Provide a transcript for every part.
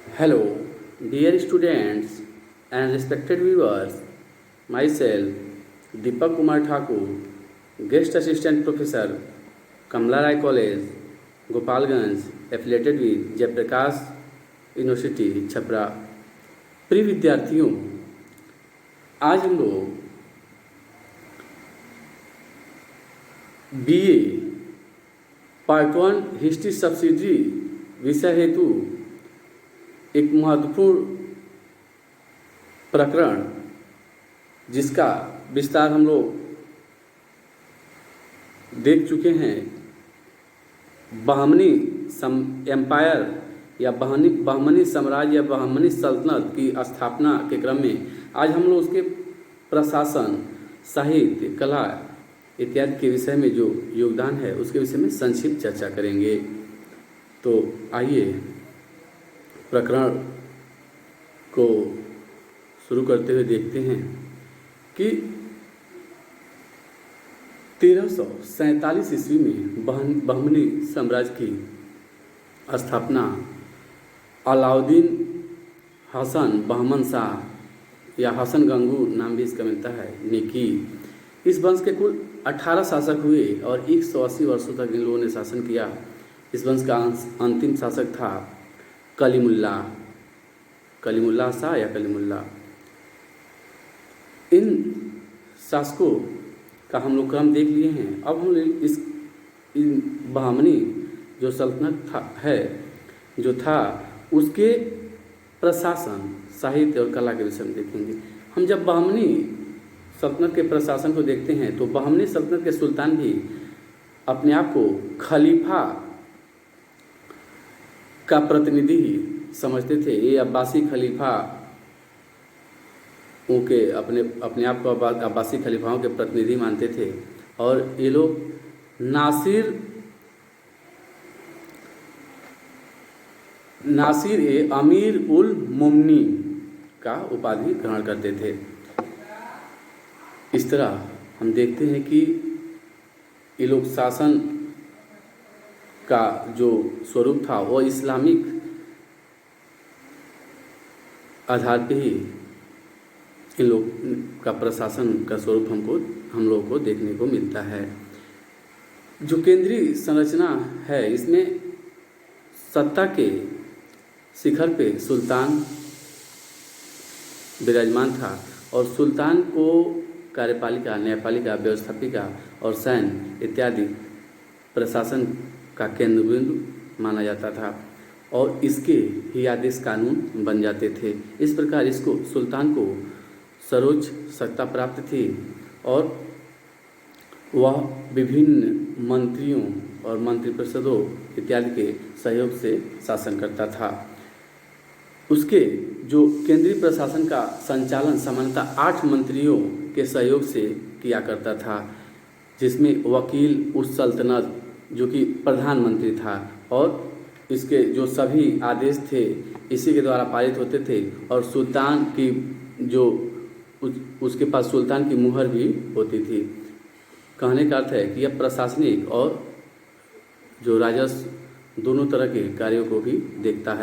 Hello, dear students and respected viewers. Myself, Deepak Kumar Thakur, Guest Assistant Professor, Kamla Rai College, Gopalganj, affiliated with Jayaprakash University, Chhapra. प्रिय विद्यार्थियों, आज हम लोग BA part 1 history subsidiary विषय हेतु एक महत्वपूर्ण प्रकरण जिसका विस्तार हम लोग देख चुके हैं, बहमनी एम्पायर या बहमनी साम्राज्य या बहमनी सल्तनत की स्थापना के क्रम में आज हम लोग उसके प्रशासन, साहित्य, कला इत्यादि के विषय में जो योगदान है उसके विषय में संक्षिप्त चर्चा करेंगे। तो आइए प्रकरण को शुरू करते हुए देखते हैं कि 1347 ईस्वी में बहमनी साम्राज्य की स्थापना अलाउद्दीन हसन बहमन शाह या हसन गंगूर नाम भी इसका मिलता है ने की। इस वंश के कुल 18 शासक हुए और 180 वर्षों तक इन लोगों ने शासन किया। इस वंश का अंतिम शासक था कलीमुल्लाह शाह या कलीमुल्लाह। इन शासकों का हम लोग क्रम देख लिए हैं। अब हम इस बहमनी जो सल्तनत था उसके प्रशासन, साहित्य और कला के विषय में देखेंगे। हम जब बहमनी सल्तनत के प्रशासन को देखते हैं तो बहमनी सल्तनत के सुल्तान भी अपने आप को खलीफा का प्रतिनिधि ही समझते थे। ये अब्बासी खलीफा उनके अपने आप को अब्बासी खलीफाओं के प्रतिनिधि मानते थे और ये लोग नासिर ए अमीर उल मोमिनीन का उपाधि ग्रहण करते थे। इस तरह हम देखते हैं कि ये लोग शासन का जो स्वरूप था वो इस्लामिक आधार पे ही इन लोग का प्रशासन का स्वरूप हम लोगों को देखने को मिलता है। जो केंद्रीय संरचना है इसमें सत्ता के शिखर पे सुल्तान विराजमान था और सुल्तान को कार्यपालिका, न्यायपालिका, व्यवस्थापिका और सैन्य इत्यादि प्रशासन का केंद्र बिंदु माना जाता था और इसके ही आदेश कानून बन जाते थे। इस प्रकार इसको सुल्तान को सर्वोच्च सत्ता प्राप्त थी और वह विभिन्न मंत्रियों और मंत्रिपरिषदों इत्यादि के सहयोग से शासन करता था। उसके जो केंद्रीय प्रशासन का संचालन सामान्यतः 8 मंत्रियों के सहयोग से किया करता था, जिसमें वकील उस सल्तनत जो कि प्रधानमंत्री था और इसके जो सभी आदेश थे इसी के द्वारा पारित होते थे और सुल्तान की जो उसके पास सुल्तान की मुहर भी होती थी। कहने का अर्थ है कि यह प्रशासनिक और जो राजस्व दोनों तरह के कार्यों को भी देखता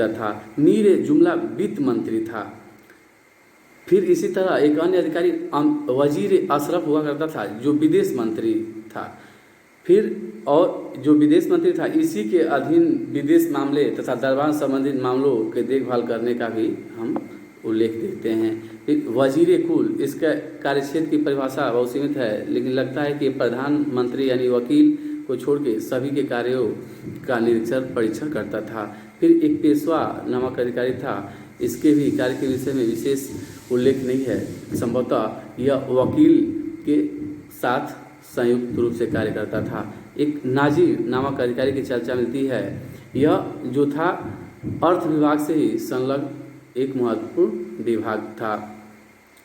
था। मीर जुमला वित्त मंत्री था। फिर इसी तरह एक अन्य अधिकारी वजीर अशरफ हुआ करता था जो विदेश मंत्री था। फिर और जो विदेश मंत्री था इसी के अधीन विदेश मामले तथा दरबार संबंधित मामलों के देखभाल करने का भी हम उल्लेख देखते हैं। फिर वजीर कुल, इसका कार्यक्षेत्र की परिभाषा बहुत सीमित है, लेकिन लगता है कि प्रधानमंत्री यानी वकील को छोड़ के सभी के कार्यों का निरीक्षण परीक्षण करता था। फिर एक पेशवा नामक अधिकारी था, इसके भी कार्य के विषय में विशेष उल्लेख नहीं है। संभवतः यह वकील के साथ संयुक्त रूप से कार्य करता था। एक नाजिर नामक अधिकारी की चर्चा मिलती है। यह जो था अर्थ विभाग से ही संलग्न एक महत्वपूर्ण विभाग था।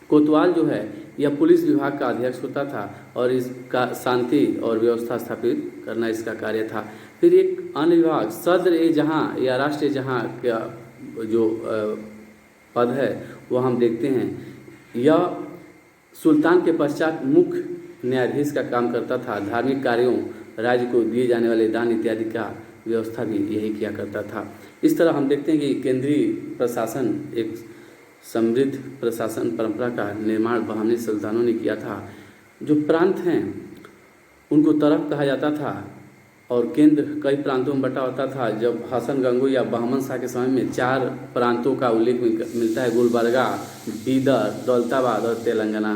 कोतवाल जो है यह पुलिस विभाग का अध्यक्ष होता था और इसका शांति और व्यवस्था स्थापित करना इसका कार्य था। फिर एक अन्य विभाग सदर ए जहां या राष्ट्र जहां का जो पद है वह हम देखते हैं। यह सुल्तान के पश्चात मुख्य न्यायाधीश का काम करता था। धार्मिक कार्यों, राज्य को दिए जाने वाले दान इत्यादि का व्यवस्था भी यही किया करता था। इस तरह हम देखते हैं कि केंद्रीय प्रशासन, एक समृद्ध प्रशासन परंपरा का निर्माण बहमनी सुल्तानों ने किया था। जो प्रांत हैं उनको तरफ कहा जाता था और केंद्र कई प्रांतों में बटा होता था। जब हसन गंगोई या बहमन शाह के समय में 4 प्रांतों का उल्लेख मिलता है, गुलबर्गा, बीदर, दौलताबाद और तेलंगाना।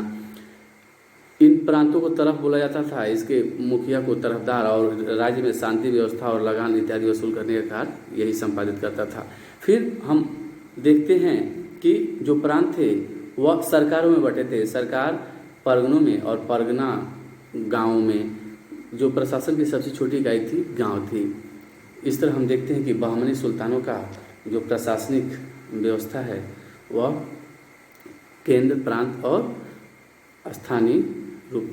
इन प्रांतों को तरफ बोला जाता था। इसके मुखिया को तरफदार और राज्य में शांति व्यवस्था और लगान इत्यादि वसूल करने का कार्य यही संपादित करता था। फिर हम देखते हैं कि जो प्रांत थे वह सरकारों में बटे थे। सरकार परगनों में और परगना गाँवों में। जो प्रशासन की सबसे छोटी इकाई थी गांव थी। इस तरह हम देखते हैं कि बहमनी सुल्तानों का जो प्रशासनिक व्यवस्था है वह केंद्र, प्रांत और स्थानीय रूप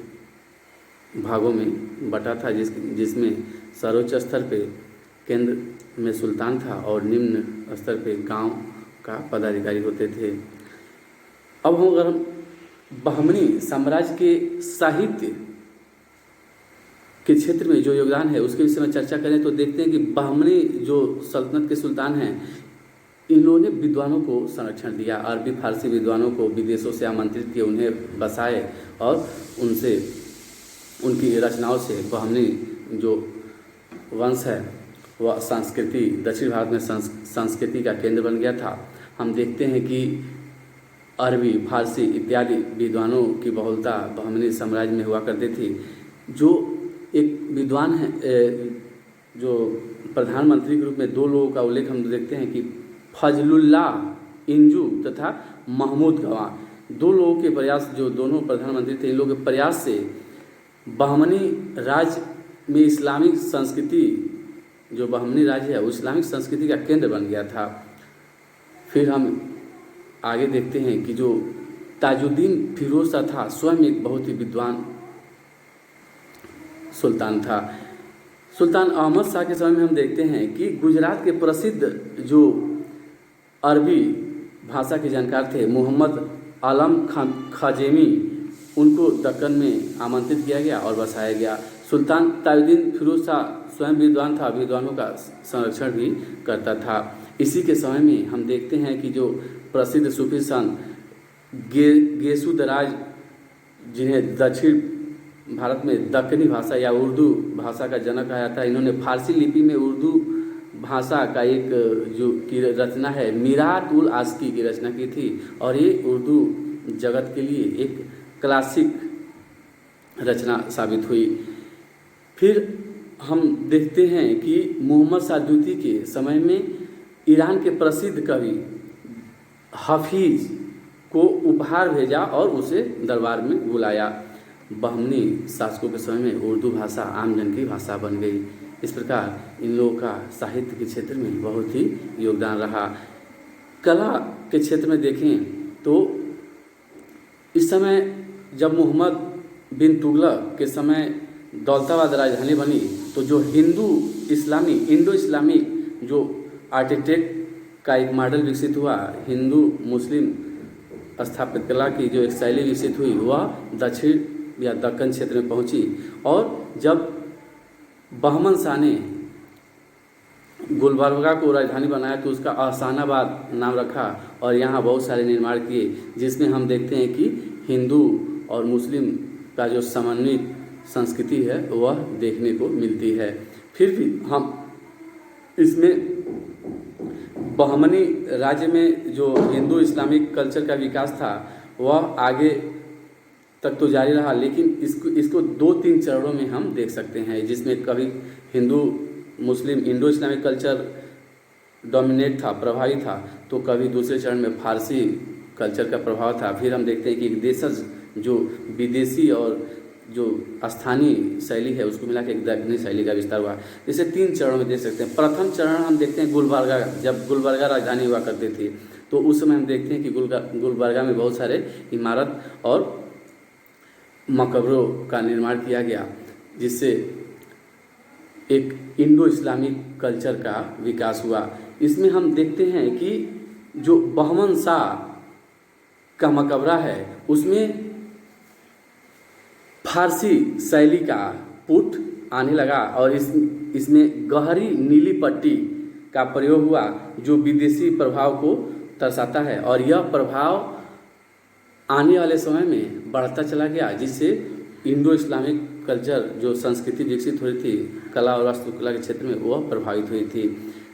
भागों में बटा था, जिसमें सर्वोच्च स्तर पे केंद्र में सुल्तान था और निम्न स्तर पे गांव का पदाधिकारी होते थे। अब अगर हम बहमनी साम्राज्य के साहित्य के क्षेत्र में जो योगदान है उसके विषय में चर्चा करें तो देखते हैं कि बहमनी जो सल्तनत के सुल्तान हैं इन्होंने विद्वानों को संरक्षण दिया। अरबी फारसी विद्वानों को विदेशों से आमंत्रित किए, उन्हें बसाए और उनसे उनकी रचनाओं से बहमनी जो वंश है वह संस्कृति, दक्षिण भारत में संस्कृति का केंद्र बन गया था। हम देखते हैं कि अरबी, फारसी इत्यादि विद्वानों की बहुलता बहमनी साम्राज्य में हुआ करती थी। जो एक विद्वान है, जो प्रधानमंत्री के रूप में 2 लोगों का उल्लेख हम देखते हैं कि फजलुल्लाह इंजू तथा महमूद गवाह। 2 लोगों के प्रयास, जो दोनों प्रधानमंत्री थे, इन लोगों के प्रयास से बहमनी राज्य में इस्लामिक संस्कृति, जो बहमनी राज्य है वो इस्लामिक संस्कृति का केंद्र बन गया था। फिर हम आगे देखते हैं कि जो ताजुद्दीन फिरोज शाह था स्वयं एक बहुत ही विद्वान सुल्तान था। सुल्तान अहमद शाह के समय में हम देखते हैं कि गुजरात के प्रसिद्ध जो अरबी भाषा के जानकार थे मोहम्मद आलम खाजेमी, उनको दक्कन में आमंत्रित किया गया और बसाया गया। सुल्तान ताजुद्दीन फिरोज शाह स्वयं विद्वान था, विद्वानों का संरक्षण भी करता था। इसी के समय में हम देखते हैं कि जो प्रसिद्ध सूफी संत गेसुदराज, जिन्हें दक्षिण भारत में दक्कनी भाषा या उर्दू भाषा का जनक कहा जाता है, इन्होंने फारसी लिपि में उर्दू भाषा का एक जो की रचना है मीरात उल आस्की की रचना की थी और ये उर्दू जगत के लिए एक क्लासिक रचना साबित हुई। फिर हम देखते हैं कि मोहम्मद शाह द्वितीय के समय में ईरान के प्रसिद्ध कवि हफीज को उपहार भेजा और उसे दरबार में बुलाया। बहमनी शासकों के समय में उर्दू भाषा आम जन की भाषा बन गई। इस प्रकार इन लोगों का साहित्य के क्षेत्र में बहुत ही योगदान रहा। कला के क्षेत्र में देखें तो इस समय जब मोहम्मद बिन तुगलक के समय दौलताबाद राजधानी बनी तो जो इंडो इस्लामिक जो आर्किटेक्ट का एक मॉडल विकसित हुआ, हिंदू मुस्लिम स्थापत्य कला की जो एक शैली विकसित हुई वह दक्षिण या दक्कन क्षेत्र में पहुंची। और जब बहमन शाह ने गुलबर्गा को राजधानी बनाया तो उसका अहसानाबाद नाम रखा और यहाँ बहुत सारे निर्माण किए, जिसमें हम देखते हैं कि हिंदू और मुस्लिम का जो समन्वित संस्कृति है वह देखने को मिलती है। फिर भी हम इसमें बहमनी राज्य में जो हिंदू इस्लामिक कल्चर का विकास था वह आगे तक तो जारी रहा, लेकिन इसको 2-3 चरणों में हम देख सकते हैं, जिसमें कभी हिंदू मुस्लिम इंडो इस्लामिक कल्चर डोमिनेट था, प्रभावी था, तो कभी दूसरे चरण में फारसी कल्चर का प्रभाव था। फिर हम देखते हैं कि एक देशज जो विदेशी और जो स्थानीय शैली है उसको मिला के एक दक्कनी शैली का विस्तार हुआ। इसे 3 चरणों में देख सकते हैं। प्रथम चरण हम देखते हैं गुलबर्गा, जब गुलबर्गा राजधानी हुआ करती थी तो उस समय हम देखते हैं कि गुलबर्गा में बहुत सारे इमारत और मकबरों का निर्माण किया गया, जिससे एक इंडो इस्लामिक कल्चर का विकास हुआ। इसमें हम देखते हैं कि जो बहमन शाह का मकबरा है उसमें फारसी शैली का पुट आने लगा और इसमें गहरी नीली पट्टी का प्रयोग हुआ जो विदेशी प्रभाव को दर्शाता है, और यह प्रभाव आने वाले समय में बढ़ता चला गया, जिससे इंडो इस्लामिक कल्चर जो संस्कृति विकसित हुई थी कला और वास्तुकला के क्षेत्र में, वह प्रभावित हुई थी।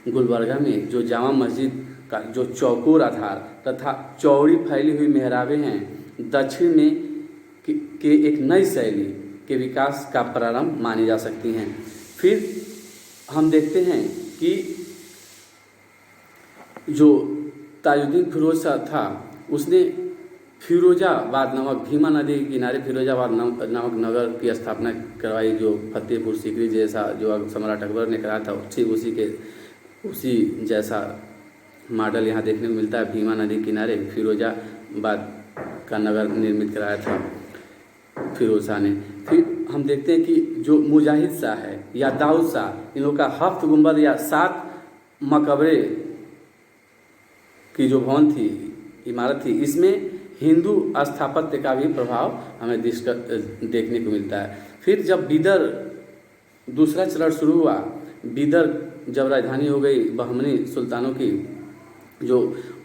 गुलबर्गा में जो जामा मस्जिद का जो चौकोर आधार तथा चौड़ी फैली हुई मेहराबें हैं, दक्षिण में के एक नई शैली के विकास का प्रारंभ मानी जा सकती हैं। फिर हम देखते हैं कि जो ताजुद्दीन फिरोज शाह था, उसने फिरोजाबाद नामक भीमा नदी के किनारे फिरोजाबाद नामक नगर की स्थापना करवाई, जो फतेहपुर सीकरी जैसा जो सम्राट अकबर ने कराया था, ठीक उसी जैसा मॉडल यहाँ देखने को मिलता है। भीमा नदी किनारे फिरोजाबाद का नगर निर्मित कराया था फिरोज शाह ने। फिर हम देखते हैं कि जो मुजाहिद शाह है या दाऊद शाह, इन लोगों का हफ्त गुंबद या 7 मकबरे की जो भवन थी, इमारत थी, इसमें हिंदू स्थापत्य का भी प्रभाव हमें देखने को मिलता है। फिर जब बीदर दूसरा चरण शुरू हुआ, बीदर जब राजधानी हो गई बहमनी सुल्तानों की, जो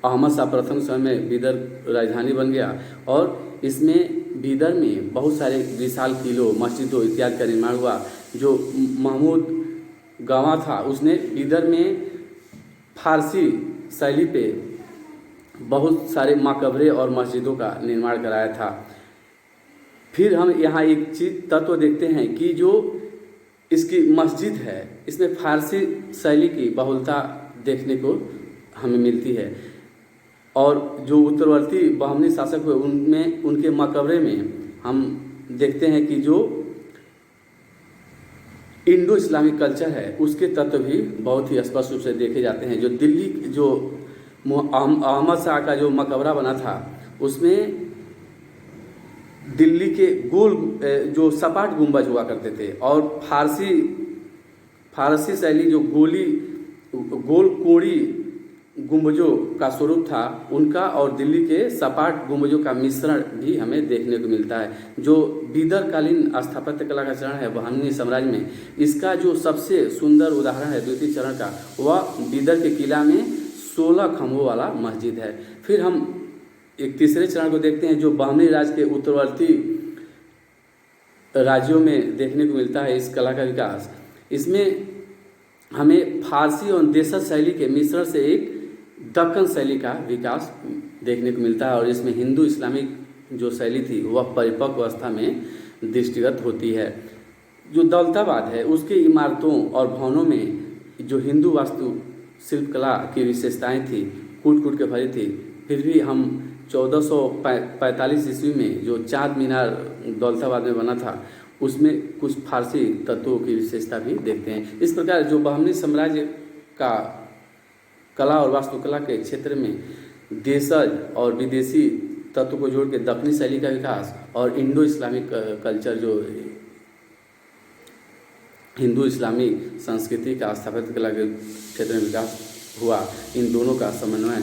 अहमद शाह प्रथम समय में बीदर राजधानी बन गया, और इसमें बीदर में बहुत सारे विशाल किलों, मस्जिदों इत्यादि का निर्माण हुआ। जो महमूद गवां था, उसने बीदर में फारसी शैली पे बहुत सारे मकबरे और मस्जिदों का निर्माण कराया था। फिर हम यहाँ एक चीज़ तत्व देखते हैं कि जो इसकी मस्जिद है, इसमें फारसी शैली की बहुलता देखने को हमें मिलती है, और जो उत्तरवर्ती बहमनी शासक हुए उनमें उनके मकबरे में हम देखते हैं कि जो इंडो इस्लामिक कल्चर है उसके तत्व भी बहुत ही स्पष्ट रूप से देखे जाते हैं। जो दिल्ली जो अहमद शाह का जो मकबरा बना था, उसमें दिल्ली के गोल जो सपाट गुंबज हुआ करते थे, और फारसी शैली जो गोल कोड़ी गुंबजों का स्वरूप था उनका, और दिल्ली के सपाट गुंबजों का मिश्रण भी हमें देखने को मिलता है। जो बीदरकालीन स्थापत्य कला का चरण है बहमनी साम्राज्य में, इसका जो सबसे सुंदर उदाहरण है द्वितीय चरण का, वह बीदर के किला में 16 खंभों वाला मस्जिद है। फिर हम एक तीसरे चरण को देखते हैं जो बहमनी राज्य के उत्तरवर्ती राज्यों में देखने को मिलता है इस कला का विकास। इसमें हमें फारसी और देशज शैली के मिश्रण से एक दक्कन शैली का विकास देखने को मिलता है, और इसमें हिंदू इस्लामिक जो शैली थी वह परिपक्व अवस्था में दृष्टिगत होती है। जो दौलताबाद है उसकी इमारतों और भवनों में जो हिंदू वास्तु शिल्पकला की विशेषताएं थी कूट कूट के भरी थी। फिर भी हम 1445 ईस्वी में जो चांद मीनार दौलताबाद में बना था, उसमें कुछ फारसी तत्वों की विशेषता भी देखते हैं। इस प्रकार जो बहमनी साम्राज्य का कला और वास्तुकला के क्षेत्र में देशज और विदेशी तत्व को जोड़ के दक्षिणी शैली का विकास और इंडो इस्लामिक कल्चर जो हिंदू इस्लामी संस्कृति का स्थापत्य कला के क्षेत्र में विकास हुआ, इन दोनों का समन्वय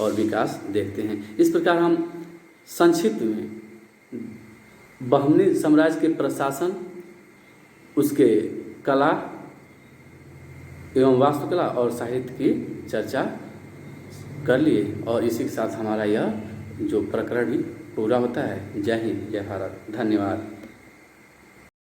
और विकास देखते हैं। इस प्रकार हम संक्षिप्त में बहमनी साम्राज्य के प्रशासन, उसके कला एवं वास्तुकला और साहित्य की चर्चा कर लिए, और इसी के साथ हमारा यह जो प्रकरण भी पूरा होता है। जय हिंद, जय भारत, धन्यवाद।